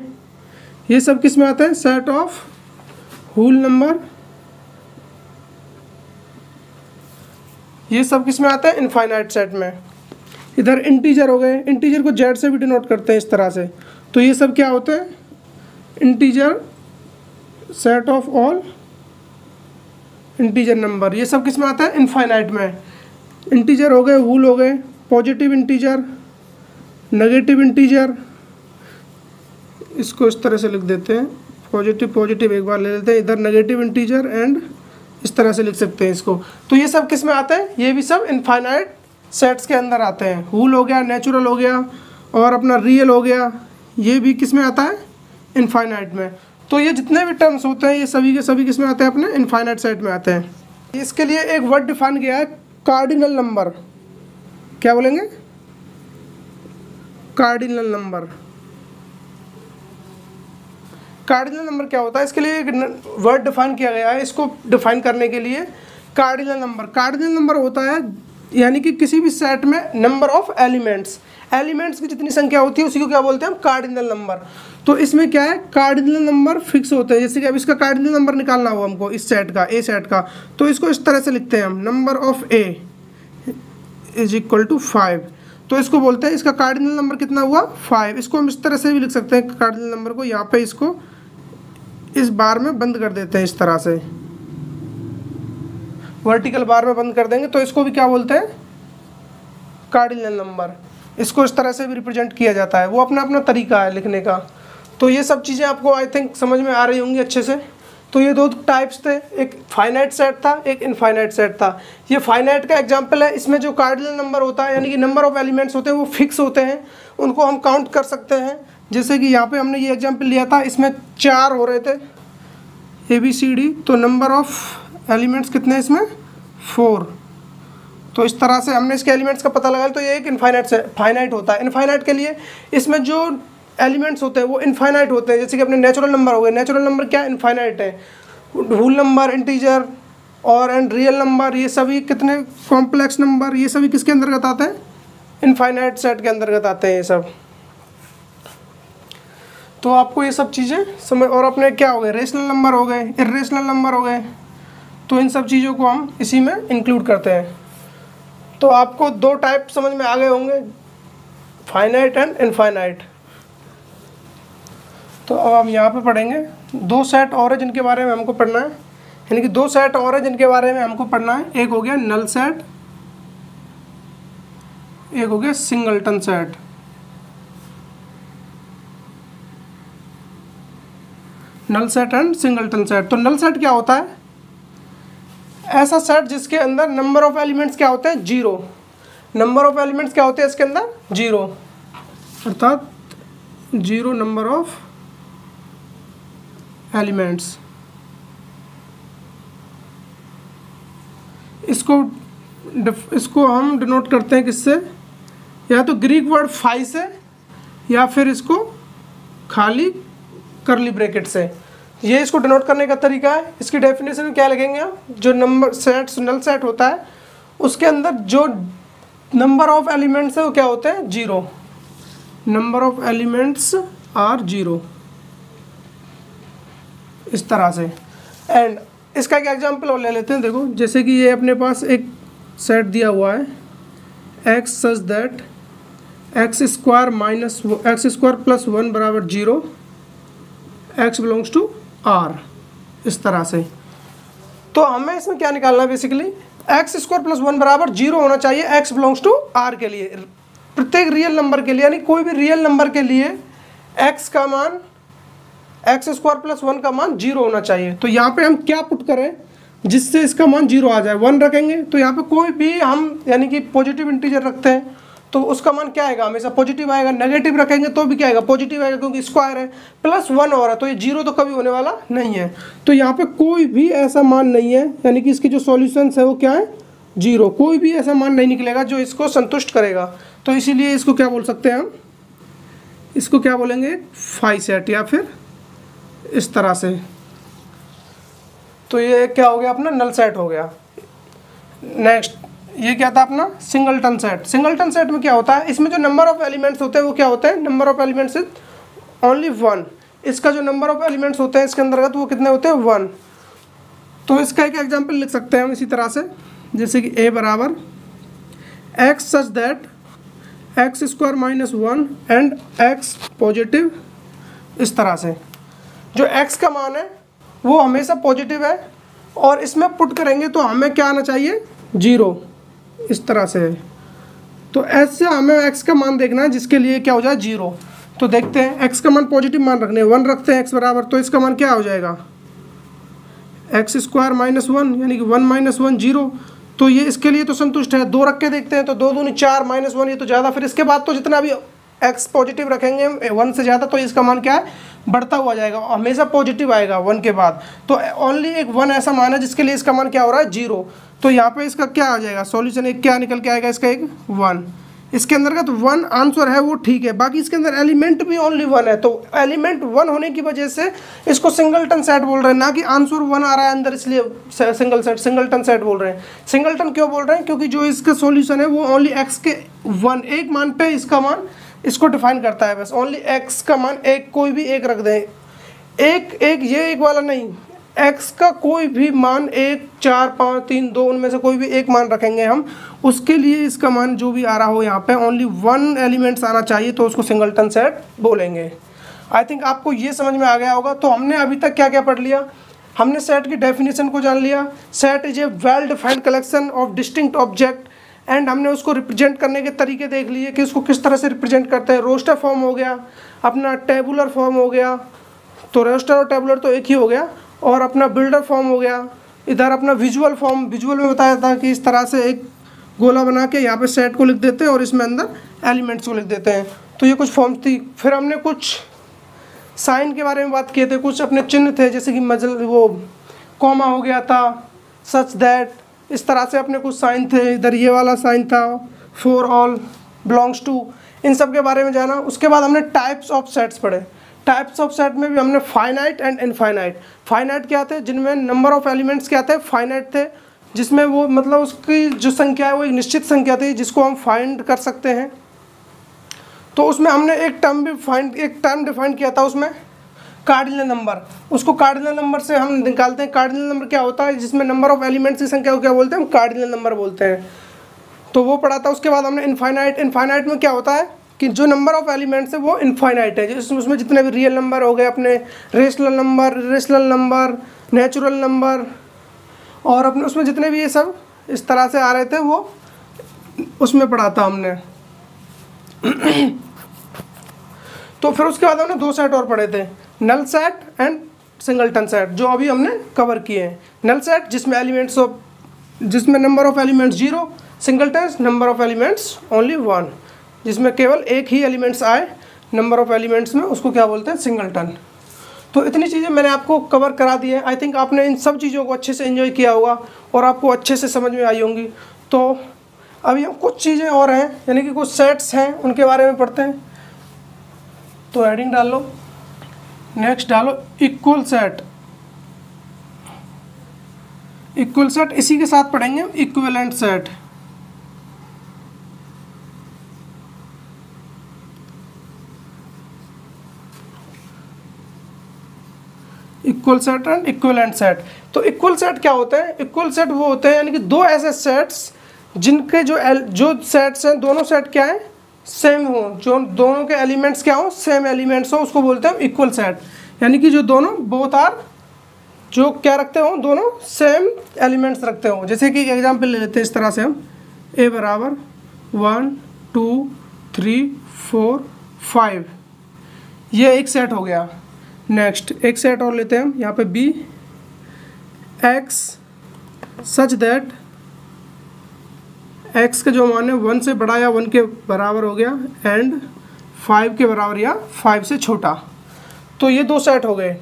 ये सब किस में आते हैं, सेट ऑफ होल नंबर, ये सब किस में आते हैं इनफाइनाइट सेट में। इधर इंटीजर हो गए, इंटीजर को जेड से भी डिनोट करते हैं इस तरह से। तो ये सब क्या होते हैं integer set of all integer number, ये सब किस में आता है? इनफाइनाइट में। इंटीजर हो गए, होल हो गए, पॉजिटिव इंटीजर, नेगेटिव इंटीजर, इसको इस तरह से लिख देते हैं, पॉजिटिव पॉजिटिव एक बार ले लेते हैं, इधर नेगेटिव इंटीजर एंड इस तरह से लिख सकते हैं इसको। तो ये सब किस में आते हैं? ये भी सब इनफाइनाइट सेट्स के अंदर आते हैं। होल हो गया, नेचुरल हो गया और अपना रियल हो गया, ये भी किस में आता है? इनफाइनाइट में। तो ये जितने भी टर्म्स होते हैं ये सभी के सभी किस में आते हैं? अपने इनफाइनाइट सेट में आते हैं। इसके लिए एक वर्ड डिफाइन किया है, कार्डिनल नंबर। क्या बोलेंगे? Cardinal number. कार्डिनल नंबर क्या होता है? इसके लिए एक वर्ड डिफाइन किया गया है। इसको डिफाइन करने के लिए कार्डिनल नंबर होता है यानी कि किसी भी सेट में नंबर ऑफ एलिमेंट्स की जितनी संख्या होती है उसी को क्या बोलते हैं हम? Cardinal number. तो इसमें क्या है? कार्डिनल नंबर फिक्स होते हैं। जैसे कि अब इसका कार्डिनल नंबर निकालना हो हमको इस सेट का, ए सेट का, तो इसको इस तरह से लिखते हैं हम, number of a is equal to 5। तो इसको बोलते हैं, इसका कार्डिनल नंबर कितना हुआ? 5। इसको हम इस तरह से भी लिख सकते हैं कार्डिनल नंबर को, यहाँ पे इसको इस बार में बंद कर देते हैं, इस तरह से वर्टिकल बार में बंद कर देंगे, तो इसको भी क्या बोलते हैं? Cardinal number. इसको इस तरह से भी रिप्रेजेंट किया जाता है, वो अपना अपना तरीका है लिखने का। तो ये सब चीज़ें आपको आई थिंक समझ में आ रही होंगी अच्छे से। तो ये दो टाइप्स थे, एक फाइनाइट सेट था, एक इनफाइनाइट सेट था। ये फाइनाइट का एग्जांपल है, इसमें जो कार्डिनल नंबर होता है यानी कि नंबर ऑफ एलिमेंट्स होते हैं वो फिक्स होते हैं, उनको हम काउंट कर सकते हैं। जैसे कि यहाँ पे हमने ये एग्जांपल लिया था, इसमें 4 हो रहे थे ABCD, तो नंबर ऑफ एलिमेंट्स कितने इसमें? 4। तो इस तरह से हमने इसके एलिमेंट्स का पता लगाया। तो ये एक फाइनाइट होता है। इनफाइनाइट के लिए इसमें जो एलिमेंट्स होते हैं वो इनफाइनाइट होते हैं। जैसे कि अपने नेचुरल नंबर हो गए, नेचुरल नंबर क्या? इनफाइनाइट है। होल नंबर, इंटीजर और एंड रियल नंबर, ये सभी कितने? कॉम्प्लेक्स नंबर, ये सभी किसके अंतर्गत आते हैं? इनफाइनाइट सेट के अंतर्गत आते हैं ये सब। तो आपको ये सब चीज़ें समझ, और अपने क्या हो गए? रेशनल नंबर हो गए, इर्रेशनल नंबर हो गए, तो इन सब चीज़ों को हम इसी में इंक्लूड करते हैं। तो आपको 2 टाइप समझ में आ गए होंगे, फाइनाइट एंड इनफाइनाइट। तो अब हम यहाँ पे पढ़ेंगे 2 सेट और है जिनके बारे में हमको पढ़ना है, यानी कि 2 सेट और है जिनके बारे में हमको पढ़ना है। एक हो गया नल सेट, एक हो गया singleton set. Null set and singleton set. तो नल सेट क्या होता है? ऐसा सेट जिसके अंदर नंबर ऑफ एलिमेंट्स क्या होते हैं? 0। नंबर ऑफ एलिमेंट्स क्या होते हैं इसके अंदर? 0, अर्थात 0 नंबर ऑफ एलिमेंट्स। इसको हम डिनोट करते हैं किससे? या तो ग्रीक वर्ड फाई से, या फिर इसको खाली करली ब्रैकेट से। ये इसको डिनोट करने का तरीका है। इसकी डेफिनेशन में क्या लिखेंगे हम? जो नंबर सेट्स नल सेट होता है उसके अंदर जो नंबर ऑफ एलिमेंट्स है वो क्या होते हैं? 0। नंबर ऑफ एलिमेंट्स आर 0, इस तरह से। एंड इसका एक एग्जांपल और ले लेते हैं। देखो, जैसे कि ये अपने पास एक सेट दिया हुआ है, x such that x square plus 1 बराबर 0, x बिलोंग्स टू r, इस तरह से। तो हमें इसमें क्या निकालना है? बेसिकली x स्क्वायर प्लस 1 बराबर 0 होना चाहिए x बिलोंग्स टू r के लिए, प्रत्येक रियल नंबर के लिए। यानी कोई भी रियल नंबर के लिए x का मान, x स्क्वायर प्लस 1 का मान 0 होना चाहिए। तो यहाँ पे हम क्या पुट करें जिससे इसका मान 0 आ जाए? 1 रखेंगे। तो यहाँ पे कोई भी हम यानी कि पॉजिटिव इंटीजर रखते हैं तो उसका मान क्या आएगा? हमेशा पॉजिटिव आएगा। नेगेटिव रखेंगे तो भी क्या आएगा? पॉजिटिव आएगा, क्योंकि स्क्वायर है। प्लस 1 हो रहा है तो ये 0 तो कभी होने वाला नहीं है। तो यहाँ पे कोई भी ऐसा मान नहीं है, यानी कि इसकी जो सॉल्यूशंस है वो क्या है? 0। कोई भी ऐसा मान नहीं निकलेगा जो इसको संतुष्ट करेगा। तो इसीलिए इसको क्या बोल सकते हैं हम? इसको क्या बोलेंगे? फाई सेट, या फिर इस तरह से। तो ये क्या हो गया? अपना नल सेट हो गया। नेक्स्ट ये क्या था अपना? Singleton set. सिंगलटन सेट में क्या होता है? इसमें जो नंबर ऑफ एलिमेंट्स होते हैं वो क्या होते हैं? Number of elements is only 1। इसका जो नंबर ऑफ एलिमेंट्स होते हैं इसके अंतर्गत वो कितने होते हैं? 1। तो इसका एक एग्जांपल लिख सकते हैं हम इसी तरह से, जैसे कि a बराबर x such that x square minus 1 and x positive, इस तरह से। जो x का मान है वो हमेशा पॉजिटिव है, और इसमें पुट करेंगे तो हमें क्या आना चाहिए, 0, इस तरह से। तो ऐसे हमें x का मान देखना है जिसके लिए क्या हो जाए 0। तो देखते हैं, x का मान पॉजिटिव मान रखने हैं, 1 रखते हैं x बराबर, तो इसका मान क्या हो जाएगा, x स्क्वायर माइनस 1, यानी कि 1 माइनस 1 0। तो ये इसके लिए तो संतुष्ट है। 2 रख के देखते हैं, तो 2 दूनी 4 माइनस 1 ये तो ज़्यादा, फिर इसके बाद तो जितना भी x पॉजिटिव रखेंगे 1 से ज़्यादा तो इसका मान क्या है, बढ़ता हुआ जाएगा, हमेशा पॉजिटिव आएगा 1 के बाद। तो ओनली एक 1 ऐसा मान है जिसके लिए इसका मान क्या हो रहा है, 0। तो यहाँ पे इसका क्या आ जाएगा सॉल्यूशन, एक क्या निकल के आएगा इसका, एक 1। इसके अंदर का तो 1 आंसर है वो ठीक है, बाकी इसके अंदर एलिमेंट भी ओनली 1 है। तो एलिमेंट 1 होने की वजह से इसको सिंगलटन सेट बोल रहे हैं, ना कि आंसर 1 आ रहा है अंदर इसलिए सिंगलटन सेट बोल रहे हैं। सिंगलटन क्यों बोल रहे हैं, क्योंकि जो इसका सॉल्यूशन है वो ओनली x के 1 एक मान पे इसका मान इसको डिफाइन करता है, बस ओनली x का मान एक, कोई भी एक रख दें, एक ये एक वाला नहीं, x का कोई भी मान 1 4 5 3 2 उनमें से कोई भी एक मान रखेंगे हम, उसके लिए इसका मान जो भी आ रहा हो यहाँ पे ओनली 1 एलिमेंट्स आना चाहिए, तो उसको सिंगलटन सेट बोलेंगे। आई थिंक आपको ये समझ में आ गया होगा। तो हमने अभी तक क्या क्या पढ़ लिया, हमने सेट की डेफिनेशन को जान लिया। Set is a well defined collection of distinct object, and हमने उसको रिप्रेजेंट करने के तरीके देख लिए कि उसको किस तरह से रिप्रेजेंट करते हैं। रोस्टर फॉर्म हो गया, अपना टेबुलर फॉर्म हो गया, तो रोस्टर और टेबुलर तो एक ही हो गया, और अपना बिल्डर फॉर्म हो गया। इधर अपना विजुअल फॉर्म, विजुअल में बताया था कि इस तरह से एक गोला बना के यहाँ पे सेट को लिख देते हैं और इसमें अंदर एलिमेंट्स को लिख देते हैं। तो ये कुछ फॉर्म्स थी। फिर हमने कुछ साइन के बारे में बात किए थे, कुछ अपने चिन्ह थे, जैसे कि वो कॉमा हो गया था, सच दैट, इस तरह से अपने कुछ साइन थे। इधर ये वाला साइन था, फॉर ऑल, बिलोंग्स टू, इन सब के बारे में जाना। उसके बाद हमने टाइप्स ऑफ सेट्स पढ़े। टाइप्स ऑफ सेट में भी हमने फाइनाइट एंड इनफाइनाइट। फाइनाइट क्या थे, जिनमें नंबर ऑफ एलिमेंट्स क्या थे, फाइनाइट थे, जिसमें वो मतलब उसकी जो संख्या है वो एक निश्चित संख्या थी जिसको हम फाइंड कर सकते हैं। तो उसमें हमने एक टर्म डिफाइन किया था उसमें, कार्डिनल नंबर। उसको कार्डिनल नंबर से हम निकालते हैं। कार्डिनल नंबर क्या होता है, जिसमें नंबर ऑफ एलिमेंट्स की संख्या को क्या बोलते हैं, हम कार्डिनल नंबर बोलते हैं। तो वो पढ़ा था। उसके बाद हमने इनफाइनाइट। इनफाइनाइट में क्या होता है कि जो नंबर ऑफ एलिमेंट्स है वो इनफाइनाइट है, उसमें जितने भी रियल नंबर हो गए, अपने रेशनल नंबर, नेचुरल नंबर, और अपने उसमें जितने भी ये सब इस तरह से आ रहे थे वो उसमें पढ़ा था हमने। तो फिर उसके बाद हमने 2 सेट और पढ़े थे, null set and singleton set, जो अभी हमने कवर किए हैं। नल सेट जिसमें number of elements 0, singleton number of elements only 1, जिसमें केवल एक ही एलिमेंट्स आए नंबर ऑफ एलिमेंट्स में, उसको क्या बोलते हैं, सिंगलटन। तो इतनी चीज़ें मैंने आपको कवर करा दी है। आई थिंक आपने इन सब चीज़ों को अच्छे से एंजॉय किया होगा और आपको अच्छे से समझ में आई होंगी। तो अभी हम कुछ चीज़ें और हैं, यानी कि कुछ सेट्स हैं, उनके बारे में पढ़ते हैं। तो हेडिंग डाल लो, नेक्स्ट डालो इक्वल सेट। इक्वल सेट इसी के साथ पढ़ेंगे equivalent set. Equal set and equivalent set. तो इक्वल सेट क्या होते हैं, इक्वल सेट वो होते हैं यानी कि 2 ऐसे सेट्स जिनके जो सेट्स हैं, दोनों सेट क्या है, सेम हो, जो दोनों के एलिमेंट्स क्या हो, सेम एलिमेंट्स हो, उसको बोलते हैं इक्वल सेट। यानी कि जो दोनों बोथ आर, जो क्या रखते हो, दोनों सेम एलिमेंट्स रखते हो। जैसे कि एग्जांपल ले लेते हैं, इस तरह से हम a बराबर 1 2 3 4 5, ये एक सेट हो गया। नेक्स्ट एक सेट और लेते हैं हम, यहाँ पे b x such that x का जो मान है 1 से बड़ा या 1 के बराबर हो गया, एंड 5 के बराबर या 5 से छोटा। तो ये 2 सेट हो गए।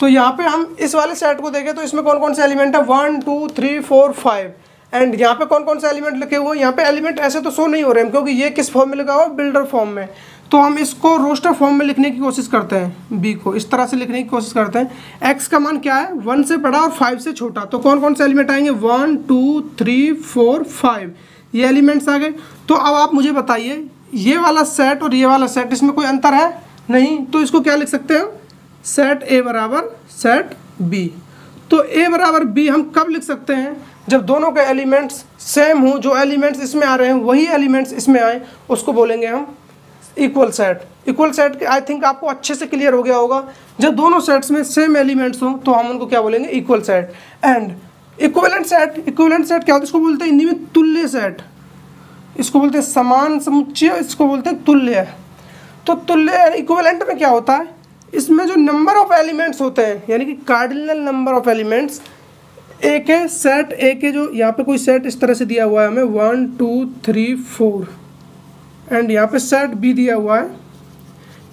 तो यहाँ पे हम इस वाले सेट को देखें तो इसमें कौन कौन से एलिमेंट है, 1 2 3 4 5, एंड यहाँ पे कौन कौन से एलिमेंट लिखे हुए हैं। यहाँ पे एलिमेंट ऐसे तो शो नहीं हो रहे हैं क्योंकि ये किस फॉर्म में लिखा हुआ है, बिल्डर फॉर्म में। तो हम इसको रोस्टर फॉर्म में लिखने की कोशिश करते हैं, b को इस तरह से लिखने की कोशिश करते हैं। x का मान क्या है, 1 से बड़ा और 5 से छोटा। तो कौन कौन से एलिमेंट आएंगे, 1 2 3 4 5, ये एलिमेंट्स आ गए। तो अब आप मुझे बताइए, ये वाला सेट और ये वाला सेट, इसमें कोई अंतर है नहीं, तो इसको क्या लिख सकते हैं, सेट a बराबर सेट b। तो a बराबर b हम कब लिख सकते हैं, जब दोनों के एलिमेंट्स सेम हो, जो एलिमेंट्स इसमें आ रहे हैं वही एलिमेंट्स इसमें आए, उसको बोलेंगे हम equal set. Equal set I think आपको अच्छे से क्लियर हो गया होगा, जब दोनों सेट्स में सेम एलिमेंट्स हों तो हम उनको क्या बोलेंगे, equal set. And equivalent set, equivalent set क्या होता है, इसको बोलते हैं हिंदी में तुल्य सेट, इसको बोलते हैं समान समुच्चय, इसको बोलते हैं तुल्य। तो तुल्य इक्विवेलेंट में क्या होता है, इसमें जो नंबर ऑफ एलिमेंट्स होते हैं यानी कि कार्डिनल नंबर ऑफ एलिमेंट्स ए के सेट, ए के जो यहाँ पे कोई सेट इस तरह से दिया हुआ है हमें 1 2 3 4 एंड यहाँ पे सेट बी दिया हुआ है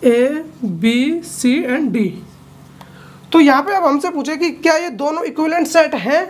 a b c and d. तो यहाँ पे अब हमसे पूछे कि क्या ये दोनों इक्विवेलेंट सेट हैं,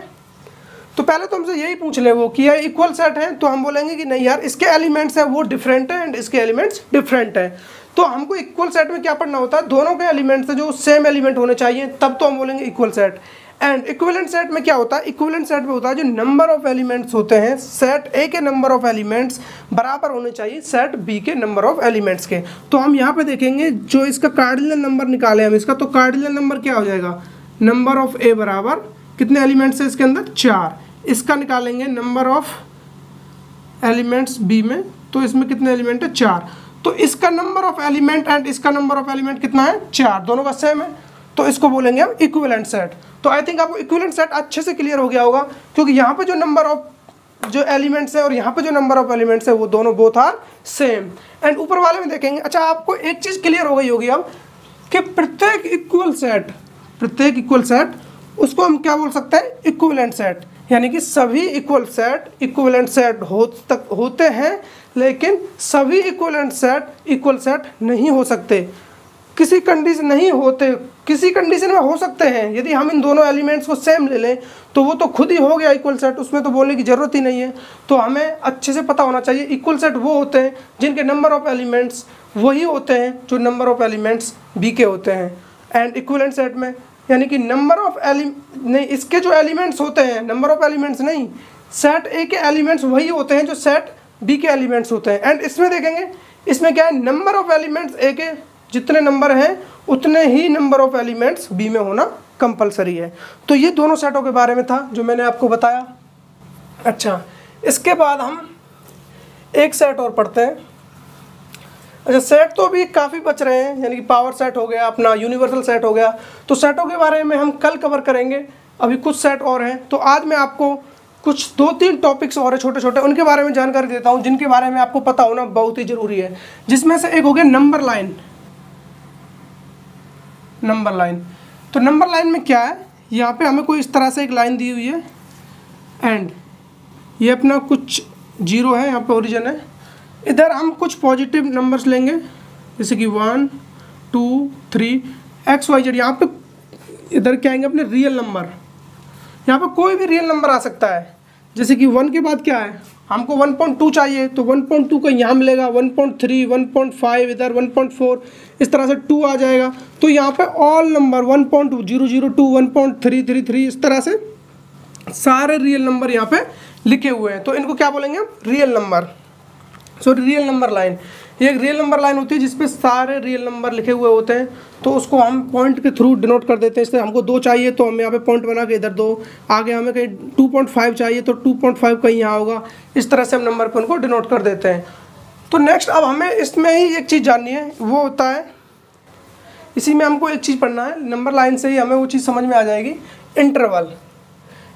तो पहले तो हमसे यही पूछ ले वो कि ये इक्वल सेट है, तो हम बोलेंगे कि नहीं यार इसके एलिमेंट्स हैं वो डिफरेंट है एंड इसके एलिमेंट्स डिफरेंट है। तो हमको इक्वल सेट में क्या पढ़ना होता है, दोनों के एलिमेंट्स जो सेम एलिमेंट होने चाहिए, तब तो हम बोलेंगे equal set. And equivalent set में क्या होता है, इक्विवेलेंट सेट में होता है जो नंबर ऑफ एलिमेंट्स होते हैं सेट ए के नंबर ऑफ एलिमेंट्स बराबर होने चाहिए सेट बी के नंबर ऑफ एलिमेंट्स के। तो हम यहाँ पे देखेंगे जो इसका कार्डिनल नंबर निकाले हम इसका, तो कार्डिनल नंबर क्या हो जाएगा, नंबर ऑफ ए बराबर कितने एलिमेंट्स है इसके अंदर 4, इसका निकालेंगे नंबर ऑफ एलिमेंट्स बी में, तो इसमें कितने एलिमेंट है 4, तो इसका नंबर ऑफ एलिमेंट एंड इसका नंबर ऑफ एलिमेंट कितना है 4, दोनों का सेम है, तो इसको बोलेंगे हम इक्विवेलेंट सेट। तो आई थिंक आपको इक्विवेलेंट सेट अच्छे से क्लियर हो गया होगा, क्योंकि यहाँ पे जो नंबर ऑफ जो एलिमेंट्स है और यहाँ पे जो नंबर ऑफ एलिमेंट्स है वो दोनों बोथ आर सेम। एंड ऊपर वाले में देखेंगे, अच्छा आपको एक चीज़ क्लियर हो गई होगी अब कि प्रत्येक इक्वल सेट उसको हम क्या बोल सकते हैं, इक्विवेलेंट सेट, यानी कि सभी इक्वल सेट इक्विवेलेंट सेट होते हैं, लेकिन सभी इक्विवेलेंट सेट इक्वल सेट नहीं हो सकते, किसी कंडीशन नहीं होते, किसी कंडीशन में हो सकते हैं। यदि हम इन दोनों एलिमेंट्स को सेम ले लें तो वो तो खुद ही हो गया इक्वल सेट, उसमें तो बोलने की ज़रूरत ही नहीं है। तो हमें अच्छे से पता होना चाहिए इक्वल सेट वो होते हैं जिनके नंबर ऑफ एलिमेंट्स वही होते हैं जो नंबर ऑफ एलिमेंट्स बी के होते हैं। एंड इक्विवेलेंट सेट में यानी कि नंबर ऑफ नहीं, इसके जो एलिमेंट्स होते हैं नंबर ऑफ एलिमेंट्स नहीं, सेट ए के एलिमेंट्स वही होते हैं जो सेट बी के एलिमेंट्स होते हैं। एंड इसमें देखेंगे, इसमें क्या है, नंबर ऑफ एलिमेंट्स ए के जितने नंबर हैं उतने ही नंबर ऑफ एलिमेंट्स बी में होना कंपलसरी है। तो ये दोनों सेटों के बारे में था जो मैंने आपको बताया। अच्छा, इसके बाद हम एक सेट और पढ़ते हैं। अच्छा, सेट तो अभी काफ़ी बच रहे हैं, यानी कि पावर सेट हो गया, अपना यूनिवर्सल सेट हो गया, तो सेटों के बारे में हम कल कवर करेंगे। अभी कुछ सेट और हैं, तो आज मैं आपको कुछ 2-3 टॉपिक्स और है छोटे छोटे, उनके बारे में जानकारी देता हूँ जिनके बारे में आपको पता होना बहुत ही ज़रूरी है। जिसमें से एक हो गया नंबर लाइन। नंबर लाइन, तो नंबर लाइन में क्या है, यहाँ पे हमें कोई इस तरह से एक लाइन दी हुई है एंड ये अपना कुछ 0 है, यहाँ पे ओरिजिन है। इधर हम कुछ पॉजिटिव नंबर्स लेंगे जैसे कि 1 2 3 XYZ। यहाँ पे इधर क्या आएंगे अपने रियल नंबर, यहाँ पे कोई भी रियल नंबर आ सकता है। जैसे कि 1 के बाद क्या है, हमको 1.2 चाहिए, तो 1.2 का यहाँ मिलेगा, 1.3 1.5 इधर 1.4, इस तरह से 2 आ जाएगा। तो यहाँ पे ऑल नंबर 1.002 1.333 इस तरह से सारे रियल नंबर यहाँ पे लिखे हुए हैं, तो इनको क्या बोलेंगे हम, real number. Sorry, real number line. ये एक रियल नंबर लाइन होती है जिसपे सारे रियल नंबर लिखे हुए होते हैं, तो उसको हम पॉइंट के थ्रू डिनोट कर देते हैं। इससे हमको 2 चाहिए तो हम यहाँ पे पॉइंट बना के इधर 2, आगे हमें कहीं 2.5 चाहिए तो 2.5 कहीं यहाँ होगा, इस तरह से हम नंबर पे उनको डिनोट कर देते हैं। तो नेक्स्ट अब हमें इसमें ही एक चीज़ जाननी है, वो होता है, इसी में हमको एक चीज़ पढ़ना है, नंबर लाइन से ही हमें वो चीज़ समझ में आ जाएगी, इंटरवल।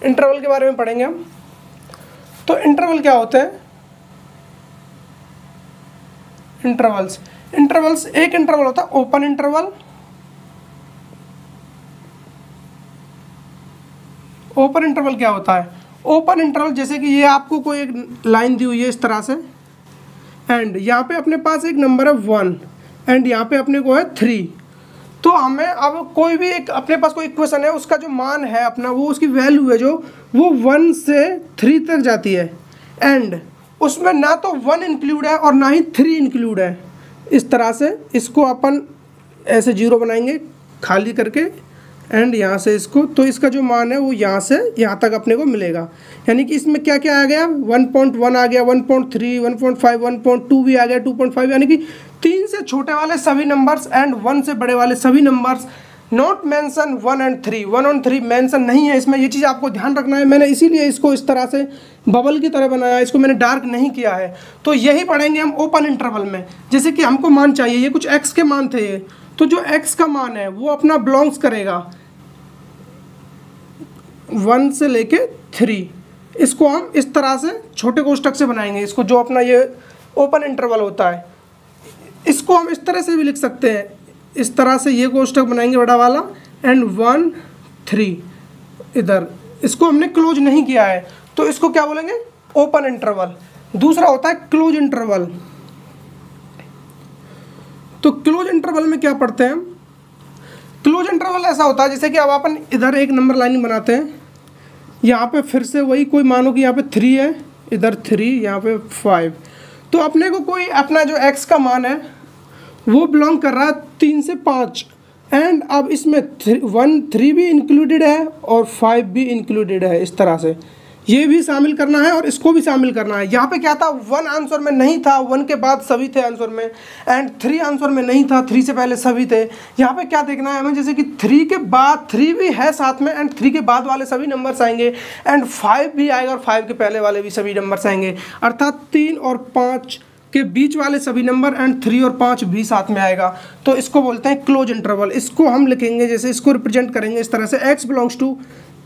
इंटरवल के बारे में पढ़ेंगे हम। तो इंटरवल क्या होते हैं, इंटरवल्स एक इंटरवल होता है ओपन इंटरवल, ओपन इंटरवल क्या होता है, ओपन इंटरवल जैसे कि ये आपको कोई एक लाइन दी हुई है इस तरह से एंड यहाँ पे अपने पास एक नंबर है 1 एंड यहाँ पे अपने को है 3। तो हमें अब कोई भी एक अपने पास कोई इक्वेशन है, उसका जो मान है अपना, वो उसकी वैल्यू है जो वो 1 से 3 तक जाती है एंड उसमें ना तो 1 इंक्लूड है और ना ही 3 इंक्लूड है। इस तरह से इसको अपन ऐसे 0 बनाएंगे खाली करके एंड यहाँ से इसको, तो इसका जो मान है वो यहाँ से यहाँ तक अपने को मिलेगा। यानी कि इसमें क्या क्या आ गया, 1.1 आ गया, 1.3 1.5 1.2 भी आ गया, 2.5, यानी कि 3 से छोटे वाले सभी नंबर्स एंड 1 से बड़े वाले सभी नंबर्स नॉट मेंशन 1 और 3, 1 और 3 मेंशन नहीं है इसमें, ये चीज़ आपको ध्यान रखना है। मैंने इसीलिए इसको इस तरह से बबल की तरह बनाया, इसको मैंने डार्क नहीं किया है। तो यही पढ़ेंगे हम ओपन इंटरवल में। जैसे कि हमको मान चाहिए, ये कुछ x के मान थे, ये तो जो x का मान है वो अपना बिलोंग्स करेगा 1 से लेके 3। इसको हम इस तरह से छोटे कोष्ठक से बनाएंगे, इसको जो अपना ये ओपन इंटरवल होता है इसको हम इस तरह से भी लिख सकते हैं। इस तरह से ये कोष्ठक बनाएंगे बड़ा वाला, एंड 1 3 इधर, इसको हमने क्लोज नहीं किया है तो इसको क्या बोलेंगे, ओपन इंटरवल। दूसरा होता है क्लोज इंटरवल। तो क्लोज इंटरवल में क्या पढ़ते हैं हम, क्लोज इंटरवल ऐसा होता है जैसे कि अब अपन इधर एक नंबर लाइन बनाते हैं, यहाँ पे फिर से वही कोई मानो कि यहाँ पे 3 है, इधर 3, यहाँ पे 5, तो अपने को कोई अपना जो x का मान है वो बिलोंग कर रहा है 3 से 5, एंड अब इसमें 3 भी इंक्लूडेड है और 5 भी इंक्लूडेड है। इस तरह से ये भी शामिल करना है और इसको भी शामिल करना है। यहाँ पे क्या था, 1 आंसर में नहीं था, 1 के बाद सभी थे आंसर में, एंड 3 आंसर में नहीं था, 3 से पहले सभी थे। यहाँ पे क्या देखना है हमें, जैसे कि 3 के बाद 3 भी है साथ में, एंड 3 के बाद वाले सभी नंबर्स आएंगे, एंड 5 भी आएगा और 5 के पहले वाले भी सभी नंबर्स आएंगे, अर्थात 3 और 5 के बीच वाले सभी नंबर, एंड 3 और 5 भी साथ में आएगा। तो इसको बोलते हैं क्लोज इंटरवल। इसको हम लिखेंगे, जैसे इसको रिप्रेजेंट करेंगे इस तरह से, x belongs to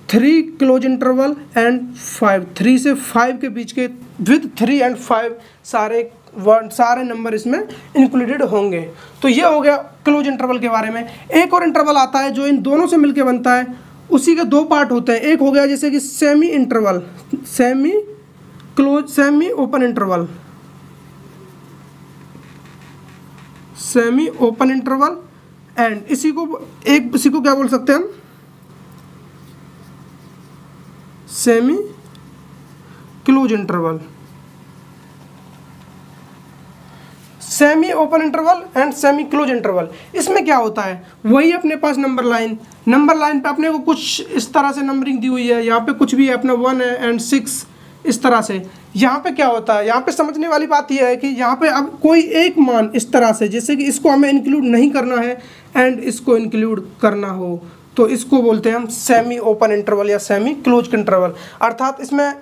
3 close interval and 5, 3 से 5 के बीच के विद 3 एंड 5 सारे नंबर इसमें इंक्लूडेड होंगे। तो ये हो गया क्लोज इंटरवल के बारे में। एक और इंटरवल आता है जो इन दोनों से मिलकर बनता है, उसी के 2 पार्ट होते हैं। एक हो गया जैसे कि semi interval, semi open interval, semi open interval, and इसी को क्या बोल सकते हैं हम, semi close interval. Semi open interval and semi close interval, इसमें क्या होता है, वही अपने पास नंबर लाइन पे अपने को कुछ इस तरह से नंबरिंग दी हुई है, यहाँ पे कुछ भी है अपना 1 है एंड 6 इस तरह से। यहाँ पे क्या होता है, यहाँ पे समझने वाली बात यह है कि यहाँ पे अब कोई एक मान इस तरह से, जैसे कि इसको हमें इंक्लूड नहीं करना है एंड इसको इंक्लूड करना हो, तो इसको बोलते हैं हम सेमी ओपन इंटरवल या सेमी क्लोज इंटरवल। अर्थात इसमें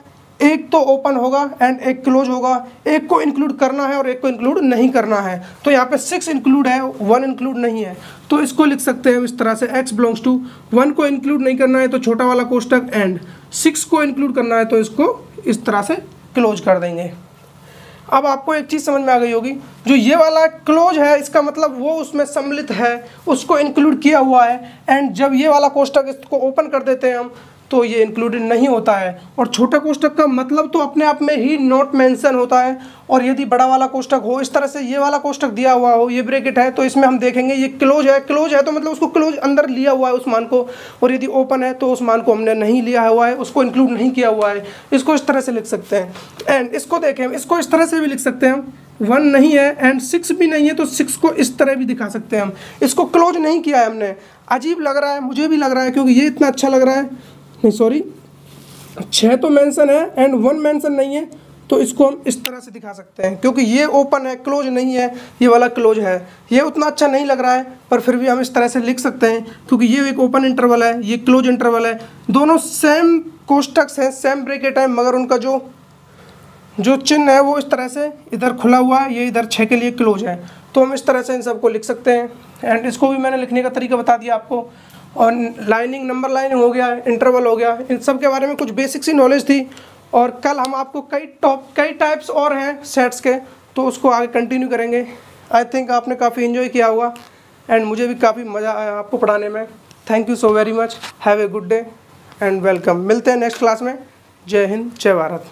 एक तो ओपन होगा एंड एक क्लोज होगा, एक को इंक्लूड करना है और एक को इंक्लूड नहीं करना है। तो यहाँ पे 6 इंक्लूड है, 1 इंक्लूड नहीं है, तो इसको लिख सकते हैं इस तरह से, x बिलोंग्स टू 1 को इंक्लूड नहीं करना है तो छोटा वाला कोष्ठक, एंड 6 को इंक्लूड करना है तो इसको इस तरह से क्लोज कर देंगे। अब आपको एक चीज़ समझ में आ गई होगी, जो ये वाला क्लोज है इसका मतलब वो उसमें सम्मिलित है, उसको इंक्लूड किया हुआ है, एंड जब ये वाला कोष्ठक इसको ओपन कर देते हैं हम तो ये इंक्लूडेड नहीं होता है। और छोटा कोष्ठक का मतलब तो अपने आप में ही नॉट मेंशन होता है, और यदि बड़ा वाला कोष्ठक हो, इस तरह से ये वाला कोष्ठक दिया हुआ हो, ये ब्रैकेट है, तो इसमें हम देखेंगे ये क्लोज है तो मतलब उसको क्लोज अंदर लिया हुआ है उस मान को, और यदि ओपन है तो उस मान को हमने नहीं लिया हुआ है, उसको इंक्लूड नहीं किया हुआ है। इसको इस तरह से लिख सकते हैं। एंड इसको देखें, इसको इस तरह से भी लिख सकते हैं हम, 1 नहीं है एंड 6 भी नहीं है तो 6 को इस तरह भी दिखा सकते हैं हम। इसको क्लोज नहीं किया है हमने, अजीब लग रहा है, मुझे भी लग रहा है क्योंकि ये इतना अच्छा लग रहा है, नहीं सॉरी 6 तो मेंशन है एंड 1 मेंशन नहीं है, तो इसको हम इस तरह से दिखा सकते हैं क्योंकि ये ओपन है, क्लोज नहीं है, ये वाला क्लोज है। ये उतना अच्छा नहीं लग रहा है पर फिर भी हम इस तरह से लिख सकते हैं क्योंकि ये एक ओपन इंटरवल है, ये क्लोज इंटरवल है, दोनों सेम कोष्ठक हैं, सेम ब्रैकेट है, मगर उनका जो चिन्ह है वो इस तरह से इधर खुला हुआ है, ये इधर 6 के लिए क्लोज है। तो हम इस तरह से इन सबको लिख सकते हैं। एंड इसको भी मैंने लिखने का तरीका बता दिया आपको, और लाइनिंग, नंबर लाइनिंग हो गया, इंटरवल हो गया, इन सब के बारे में कुछ बेसिक सी नॉलेज थी। और कल हम आपको कई टाइप्स और हैं सेट्स के, तो उसको आगे कंटिन्यू करेंगे। आई थिंक आपने काफ़ी इन्जॉय किया होगा एंड मुझे भी काफ़ी मज़ा आया आपको पढ़ाने में। Thank you so very much, have a good day and welcome. मिलते हैं नेक्स्ट क्लास में। जय हिंद, जय भारत।